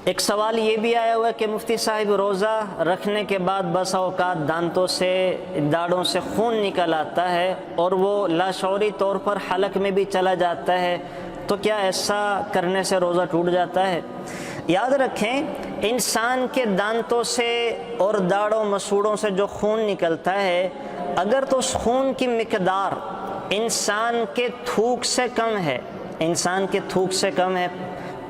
ایک سوال یہ بھی آیا ہوا ہے کہ مفتی صاحب روزہ رکھنے کے بعد بس اوقات دانتوں سے داڑھوں سے خون نکل آتا ہے اور وہ لاشعوری طور پر حلق میں بھی چلا جاتا ہے، تو کیا ایسا کرنے سے روزہ ٹوٹ جاتا ہے؟ یاد رکھیں، انسان کے دانتوں سے اور داڑھوں مسوڑوں سے جو خون نکلتا ہے، اگر تو اس خون کی مقدار انسان کے تھوک سے کم ہے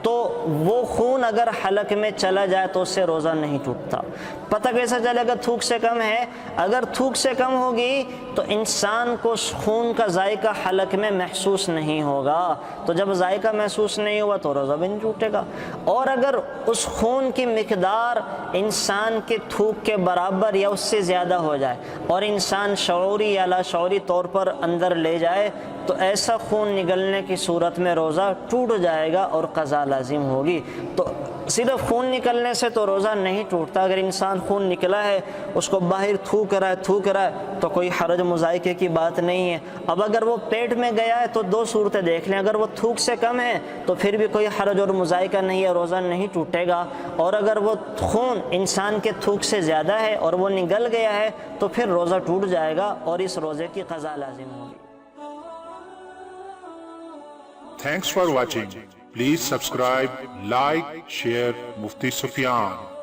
تو وہ خون اگر حلق میں چلا جائے تو اس سے روزہ نہیں ٹوٹتا۔ پتہ کیسا چلے گا تھوک سے کم ہے؟ اگر تھوک سے کم ہوگی تو انسان کو اس خون کا ذائقہ حلق میں محسوس نہیں ہوگا، تو جب ذائقہ محسوس نہیں ہوا تو روزہ بھی نہیں ٹوٹے گا۔ اور اگر اس خون کی مقدار انسان کے تھوک کے برابر یا اس سے زیادہ ہو جائے اور انسان شعوری یا لاشعوری طور پر اندر لے جائے تو ایسا خون نکلنے کی صورت میں روزہ ٹوٹ جائے گا اور قضا لازم ہوگی۔ تو صرف خون نکلنے سے تو روزہ نہیں ٹوٹتا۔ اگر انسان خون نکلا ہے، اس کو باہر تھوک رہا ہے تو کوئی حرج مذائقے کی بات نہیں ہے۔ اب اگر وہ پیٹ میں گیا ہے تو دو صورتیں دیکھ لیں، اگر وہ تھوک سے کم ہے تو پھر بھی کوئی حرج اور مذائقہ نہیں ہے، روزہ نہیں ٹوٹے گا، اور اگر وہ خون انسان کے تھوک سے زیادہ ہے اور وہ نگل گیا ہے تو پھر روزہ ٹوٹ جائے گا اور اس روزے کی قضا لازم ہوگی۔ Thanks for watching. Please subscribe, like, share Mufti Sufyan.